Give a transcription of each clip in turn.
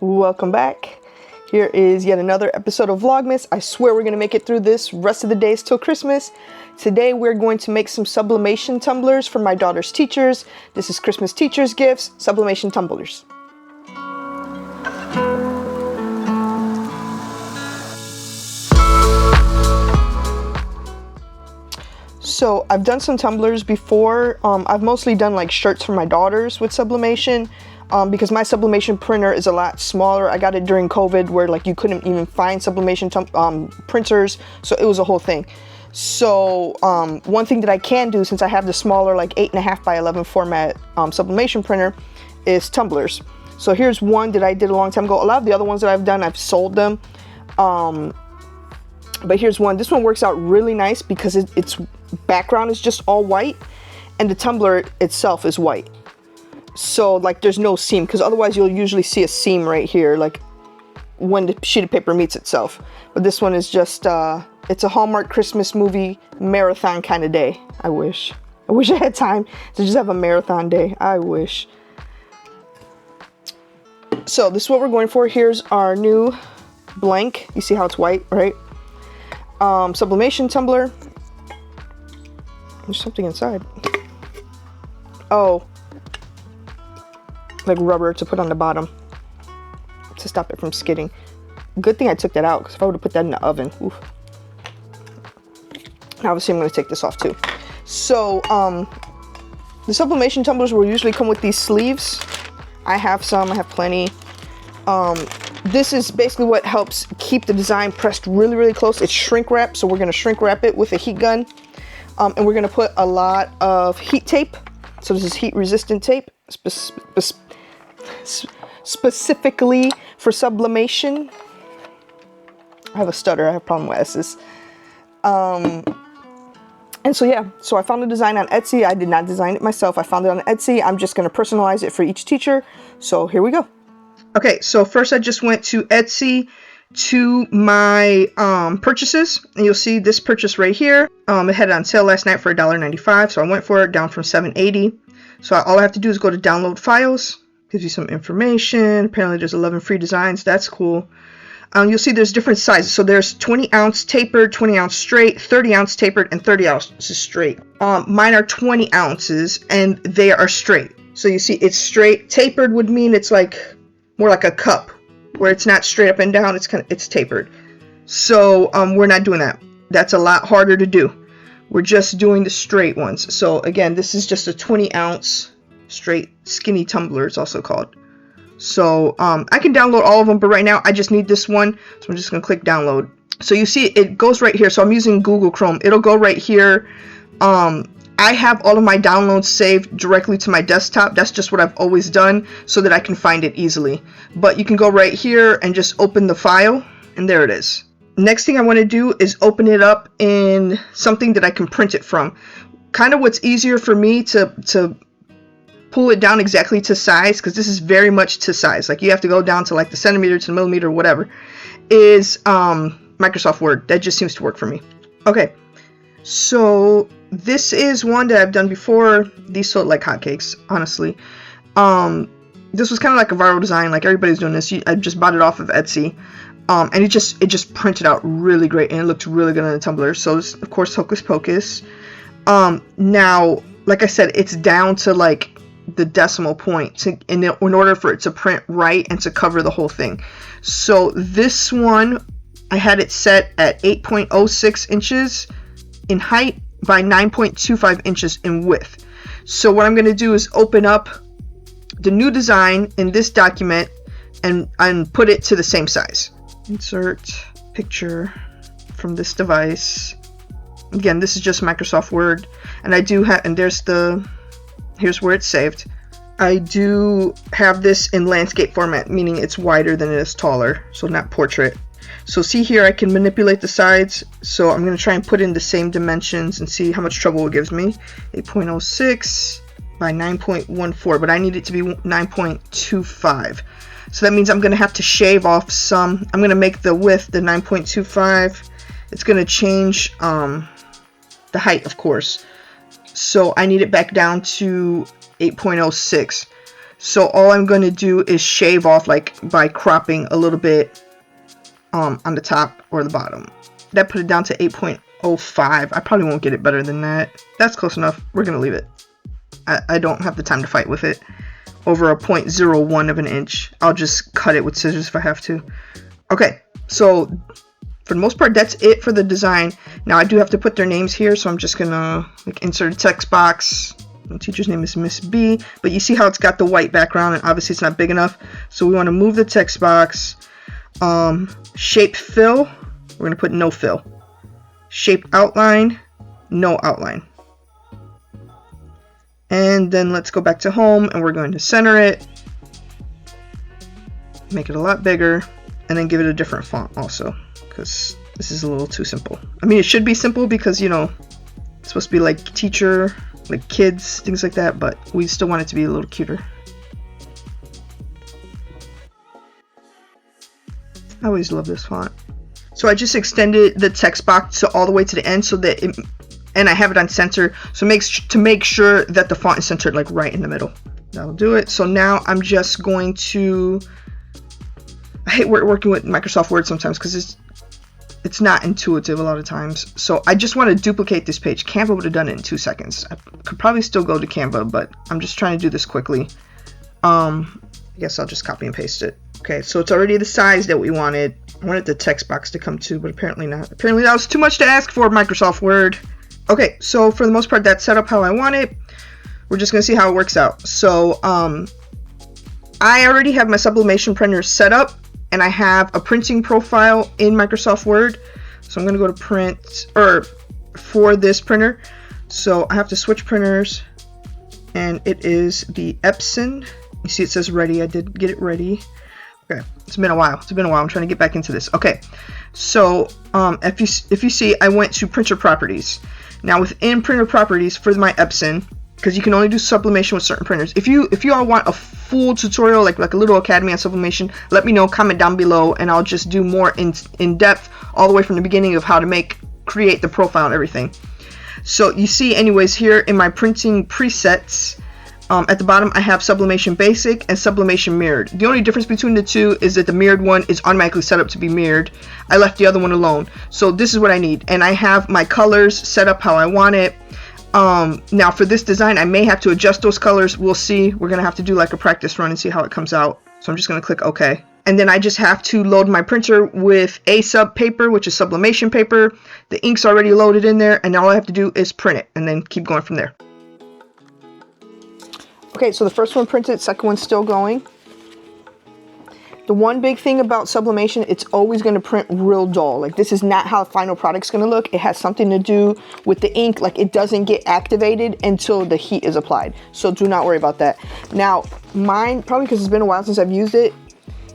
Welcome back. Here is yet another episode of Vlogmas. I swear we're going to make it through this rest of the days till Christmas. Today we're going to make some sublimation tumblers for my daughter's teachers. This is Christmas teachers gifts, sublimation tumblers. So I've done some tumblers before. I've mostly done like shirts for my daughters with sublimation. Because my sublimation printer is a lot smaller. I got it during COVID where like you couldn't even find sublimation printers, so it was a whole thing. So one thing that I can do, since I have the smaller like 8.5 by 11 format sublimation printer, is tumblers. So here's one that I did a long time ago. A lot of the other ones that I've done, I've sold them. But here's one. This one works out really nice because its background is just all white and the tumbler itself is white. So like there's no seam, because otherwise you'll usually see a seam right here, like when the sheet of paper meets itself. But this one is just it's a Hallmark Christmas movie marathon kind of day. I wish I had time to just have a marathon day. I wish. So this is what we're going for. Here's our new blank. You see how it's white, right? Sublimation tumbler. There's something inside. Oh, like rubber to put on the bottom to stop it from skidding. Good thing I took that out, because if I would have put that in the oven, oof. Obviously I'm going to take this off too. So the sublimation tumblers will usually come with these sleeves. I have some, I have plenty. This is basically what helps keep the design pressed really, really close. It's shrink wrap, so we're going to shrink wrap it with a heat gun. And we're going to put a lot of heat tape. So this is heat resistant tape, specifically for sublimation. I have a stutter, I have a problem with S's. And so yeah, so I found the design on Etsy. I did not design it myself. I found it on Etsy. I'm just going to personalize it for each teacher. So here we go. Okay, so first I just went to Etsy to my purchases, and you'll see this purchase right here. It had it on sale last night for $1.95, so I went for it, down from $7.80. So all I have to do is go to download files. Gives you some information. Apparently there's 11 free designs. That's cool. You'll see there's different sizes. So there's 20 ounce tapered, 20 ounce straight, 30 ounce tapered, and 30 ounces straight. Mine are 20 ounces and they are straight. So you see it's straight. Tapered would mean it's like more like a cup, where it's not straight up and down. It's tapered. So we're not doing that. That's a lot harder to do. We're just doing the straight ones. So again, this is just a 20 ounce straight skinny tumbler, it's also called. So I can download all of them, but right now I just need this one, so I'm just gonna click download. So you see it goes right here. So I'm using Google Chrome. It'll go right here. I have all of my downloads saved directly to my desktop. That's just what I've always done, so that I can find it easily. But you can go right here and just open the file, and there it is. Next thing I want to do is open it up in something that I can print it from. Kind of what's easier for me to pull it down exactly to size, because this is very much to size. Like you have to go down to like the centimeter to the millimeter, whatever, is Microsoft Word. That just seems to work for me. Okay, so this is one that I've done before. These sold like hotcakes, honestly. This was kind of like a viral design. Like everybody's doing this. I just bought it off of Etsy. And it just printed out really great, and it looked really good on the tumbler. So this, of course, Hocus Pocus. Now, like I said, it's down to like the decimal point in order for it to print right and to cover the whole thing. So this one, I had it set at 8.06 inches in height by 9.25 inches in width. So what I'm going to do is open up the new design in this document and put it to the same size. Insert picture from this device. Again, this is just Microsoft Word, and I do have, and here's where it's saved. I do have this in landscape format, meaning it's wider than it is taller, so not portrait. So see here, I can manipulate the sides. So I'm going to try and put in the same dimensions and see how much trouble it gives me. 8.06 by 9.14, but I need it to be 9.25. So that means I'm going to have to shave off some. I'm going to make the width the 9.25. It's going to change the height, of course. So I need it back down to 8.06. So all I'm going to do is shave off, like by cropping a little bit on the top or the bottom. That put it down to 8.05. I probably won't get it better than that. That's close enough. We're going to leave it. I don't have the time to fight with it over a 0.01 of an inch. I'll just cut it with scissors if I have to. Okay, so for the most part, that's it for the design. Now I do have to put their names here, so I'm just gonna like insert a text box. The teacher's name is Miss B, but you see how it's got the white background, and obviously it's not big enough. So we want to move the text box. Shape fill, we're gonna put no fill. Shape outline, no outline. And then let's go back to home, and we're going to center it, make it a lot bigger, and then give it a different font also, because this is a little too simple. I mean, it should be simple because, you know, it's supposed to be like teacher, like kids, things like that, but we still want it to be a little cuter. I always love this font. So I just extended the text box all the way to the end so that it, and I have it on center, so to make sure that the font is centered like right in the middle. That'll do it. So now I'm just going to, I hate working with Microsoft Word sometimes because it's not intuitive a lot of times. So I just want to duplicate this page. Canva would have done it in 2 seconds. I could probably still go to Canva, but I'm just trying to do this quickly. I guess I'll just copy and paste it. Okay, so it's already the size that we wanted. I wanted the text box to come too, but apparently not. Apparently that was too much to ask for Microsoft Word. Okay, so for the most part, that's set up how I want it. We're just gonna see how it works out. So I already have my sublimation printer set up, and I have a printing profile in Microsoft Word. So I'm gonna go to print, or for this printer. So I have to switch printers, and it is the Epson. You see it says ready. I did get it ready. Okay, it's been a while. I'm trying to get back into this. Okay, so if you see, I went to printer properties. Now within printer properties for my Epson, because you can only do sublimation with certain printers. If you all want a full tutorial, like a little academy on sublimation, let me know, comment down below, and I'll just do more in depth all the way from the beginning of how to create the profile and everything. So you see, anyways, here in my printing presets, at the bottom I have Sublimation Basic and Sublimation Mirrored. The only difference between the two is that the mirrored one is automatically set up to be mirrored. I left the other one alone. So this is what I need, and I have my colors set up how I want it. Now for this design, I may have to adjust those colors. We'll see. We're gonna have to do like a practice run and see how it comes out. So I'm just gonna click OK. And then I just have to load my printer with a sub paper, which is sublimation paper. The ink's already loaded in there, and all I have to do is print it and then keep going from there. Okay, so the first one printed, second one's still going. The one big thing about sublimation, it's always going to print real dull. Like, this is not how the final product's going to look. It has something to do with the ink. Like, it doesn't get activated until the heat is applied. So do not worry about that. Now, mine, probably because it's been a while since I've used it,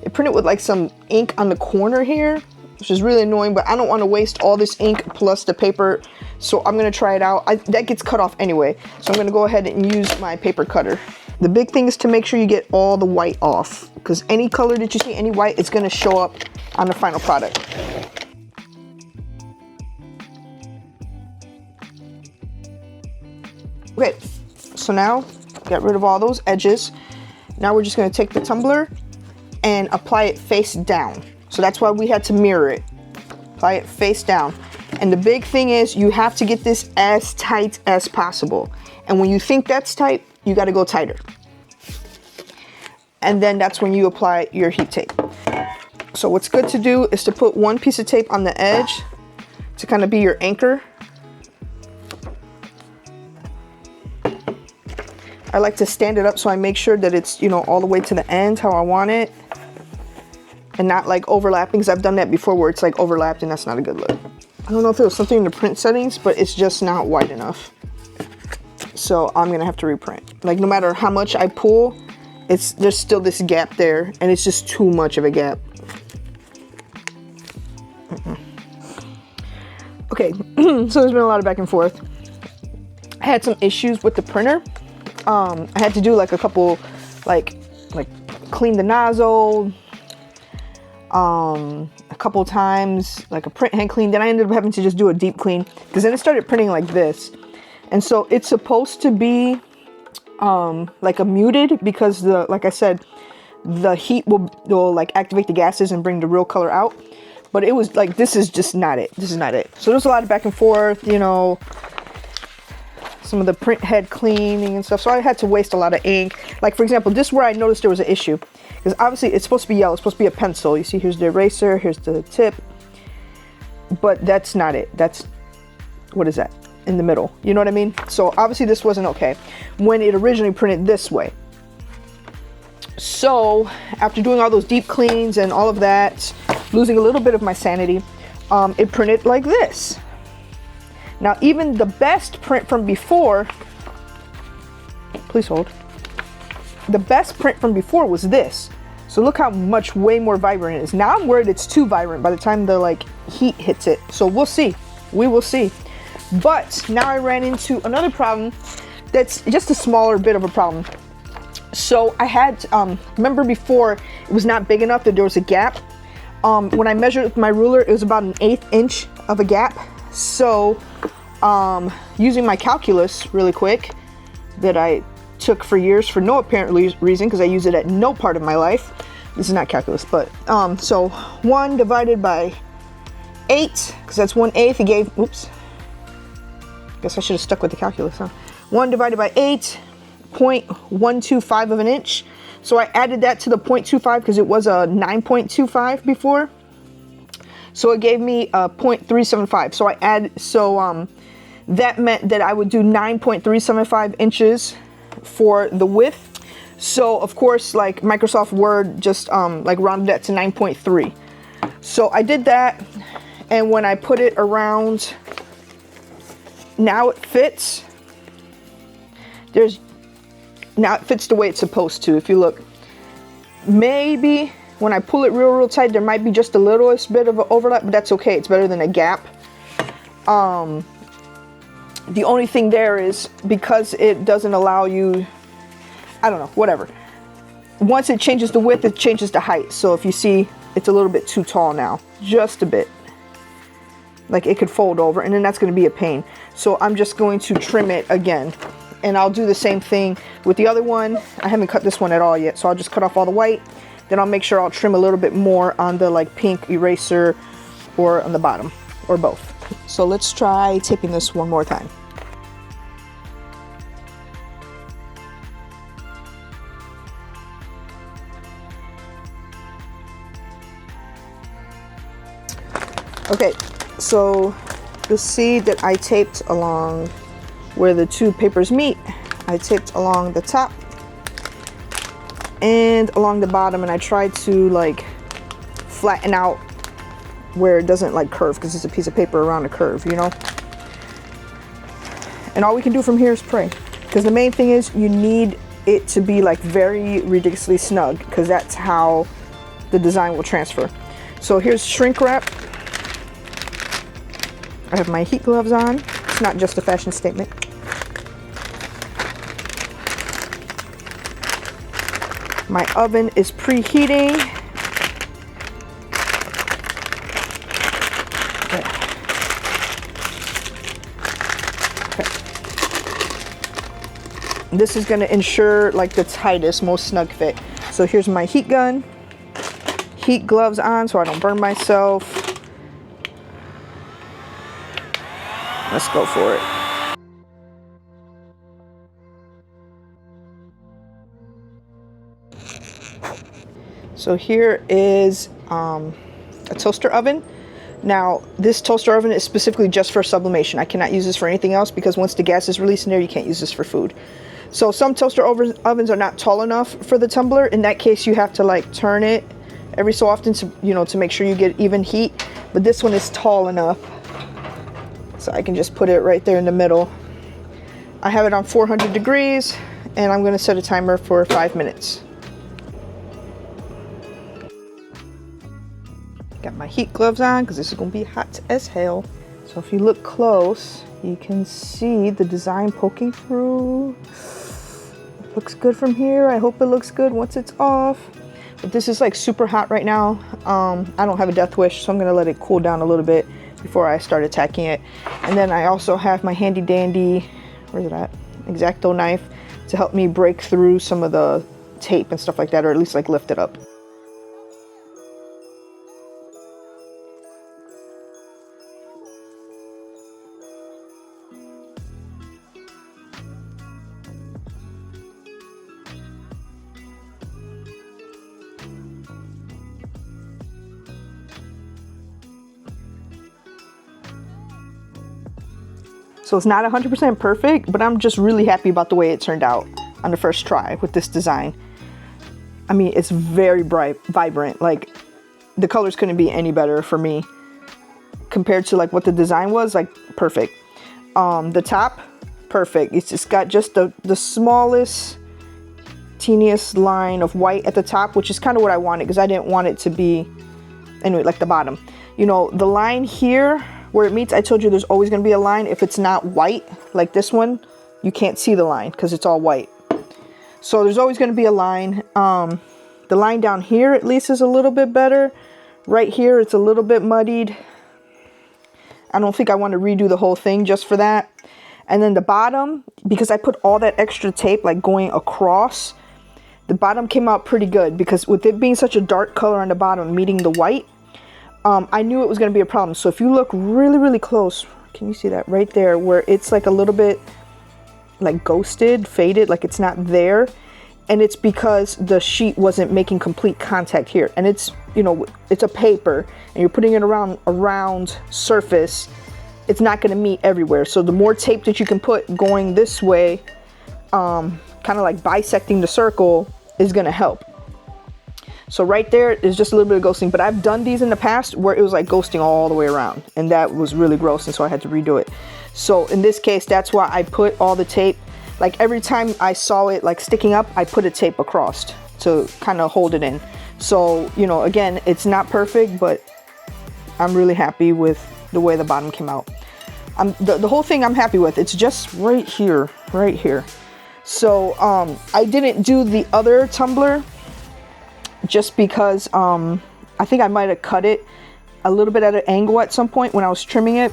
it printed with like some ink on the corner here, which is really annoying, but I don't want to waste all this ink plus the paper, so I'm going to try it out. That gets cut off anyway, so I'm going to go ahead and use my paper cutter. The big thing is to make sure you get all the white off, because any color that you see, any white, it's going to show up on the final product. Okay, so now get rid of all those edges. Now we're just going to take the tumbler and apply it face down. So that's why we had to mirror it. Apply it face down. And the big thing is you have to get this as tight as possible. And when you think that's tight, you got to go tighter. And then that's when you apply your heat tape. So what's good to do is to put one piece of tape on the edge to kind of be your anchor. I like to stand it up so I make sure that it's, you know, all the way to the end how I want it. And not like overlapping, because I've done that before where it's like overlapped and that's not a good look. I don't know if it was something in the print settings, but it's just not wide enough. So I'm gonna have to reprint. Like, no matter how much I pull, there's still this gap there, and it's just too much of a gap. Okay, so there's been a lot of back and forth. I had some issues with the printer. I had to do like a couple, like clean the nozzle, a couple times, like a print hand clean. Then I ended up having to just do a deep clean, because then it started printing like this. And so it's supposed to be like a muted, because like I said, the heat will like activate the gases and bring the real color out. But it was like, this is just not it. This is not it. So there's a lot of back and forth, you know, some of the print head cleaning and stuff. So I had to waste a lot of ink. Like, for example, this is where I noticed there was an issue, because obviously it's supposed to be yellow. It's supposed to be a pencil. You see, here's the eraser, here's the tip, but that's not it. That's, what is that in the middle? You know what I mean? So obviously this wasn't okay when it originally printed this way. So after doing all those deep cleans and all of that, losing a little bit of my sanity, it printed like this. Now, even the best print from before, please hold, the best print from before was this. So look how much way more vibrant it is. Now I'm worried it's too vibrant by the time the like heat hits it. So we'll see. We will see. But now I ran into another problem that's just a smaller bit of a problem. So I had, remember before it was not big enough, that there was a gap. When I measured with my ruler, it was about an 1/8 inch of a gap. So using my calculus really quick, that I took for years for no apparent reason, because I use it at no part of my life. This is not calculus, but so 1 divided by 8, because that's 1/8, it gave, oops, guess I should have stuck with the calculus, huh? 1 divided by 8, 0.125 of an inch. So I added that to the 0.25 because it was a 9.25 before. So it gave me a 0.375. So I add, so that meant that I would do 9.375 inches for the width. So of course, like Microsoft Word just like rounded that to 9.3. So I did that, and when I put it around, now it fits. Now it fits the way it's supposed to. If you look, maybe when I pull it real tight, there might be just the littlest bit of an overlap, but that's okay. It's better than a gap. The only thing there is, because it doesn't allow you, I don't know, whatever. Once it changes the width, it changes the height. So if you see, it's a little bit too tall now, just a bit. Like it could fold over, and then that's going to be a pain. So I'm just going to trim it again. And I'll do the same thing with the other one. I haven't cut this one at all yet, so I'll just cut off all the white. Then I'll make sure I'll trim a little bit more on the like pink eraser, or on the bottom, or both. So let's try taping this one more time. Okay, so the seed that I taped along where the two papers meet, I taped along the top and along the bottom, and I tried to like flatten out where it doesn't like curve, because it's a piece of paper around a curve, you know. And all we can do from here is pray, because the main thing is you need it to be like very ridiculously snug, because that's how the design will transfer. So here's shrink wrap. I have my heat gloves on. It's not just a fashion statement. My oven is preheating. Okay. This is going to ensure like the tightest, most snug fit. So here's my heat gun. Heat gloves on so I don't burn myself. Let's go for it. So here is a toaster oven. Now this toaster oven is specifically just for sublimation. I cannot use this for anything else, because once the gas is released in there, you can't use this for food. So some toaster ovens are not tall enough for the tumbler. In that case, you have to like turn it every so often to, you know, to make sure you get even heat. But this one is tall enough, so I can just put it right there in the middle. I have it on 400 degrees, and I'm going to set a timer for 5 minutes. Got my heat gloves on because this is going to be hot as hell. So if you look close, you can see the design poking through. It looks good from here. I hope it looks good once it's off. But this is like super hot right now. I don't have a death wish, so I'm going to let it cool down a little bit before I start attacking it. And then I also have my handy dandy, where's it at? X-Acto knife to help me break through some of the tape and stuff like that, or at least like lift it up. So it's not 100% perfect, but I'm just really happy about the way it turned out on the first try with this design. I mean, it's very bright, vibrant. Like, the colors couldn't be any better for me compared to like what the design was. Like, perfect. The top, perfect. It's just got just the smallest, teeniest line of white at the top, which is kind of what I wanted, because I didn't want it to be, anyway, like the bottom. You know, the line here where it meets, I told you there's always going to be a line. If it's not white, like this one, you can't see the line because it's all white. So there's always going to be a line. The line down here at least is a little bit better. Right here, it's a little bit muddied. I don't think I want to redo the whole thing just for that. And then the bottom, because I put all that extra tape like going across, the bottom came out pretty good, because with it being such a dark color on the bottom meeting the white, I knew it was going to be a problem. So if you look really, really close, can you see that right there where it's like a little bit like ghosted, faded, like it's not there? And it's because the sheet wasn't making complete contact here. And it's, you know, it's a paper and you're putting it around a round surface. It's not going to meet everywhere. So the more tape that you can put going this way, kind of like bisecting the circle, is going to help. So right there is just a little bit of ghosting, but I've done these in the past where it was like ghosting all the way around, and that was really gross, and so I had to redo it. So in this case, that's why I put all the tape, like every time I saw it like sticking up, I put a tape across to kind of hold it in. So, you know, again, it's not perfect, but I'm really happy with the way the bottom came out. The whole thing I'm happy with. It's just right here, right here. So I didn't do the other tumbler just because I think I might have cut it a little bit at an angle at some point when I was trimming it,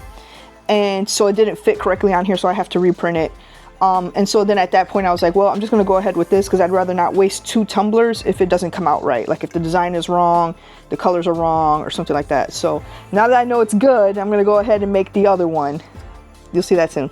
and so it didn't fit correctly on here, so I have to reprint it. And so then at that point I was like, well, I'm just gonna go ahead with this, because I'd rather not waste two tumblers if it doesn't come out right. Like if the design is wrong, the colors are wrong, or something like that. So now that I know it's good, I'm gonna go ahead and make the other one. You'll see that soon.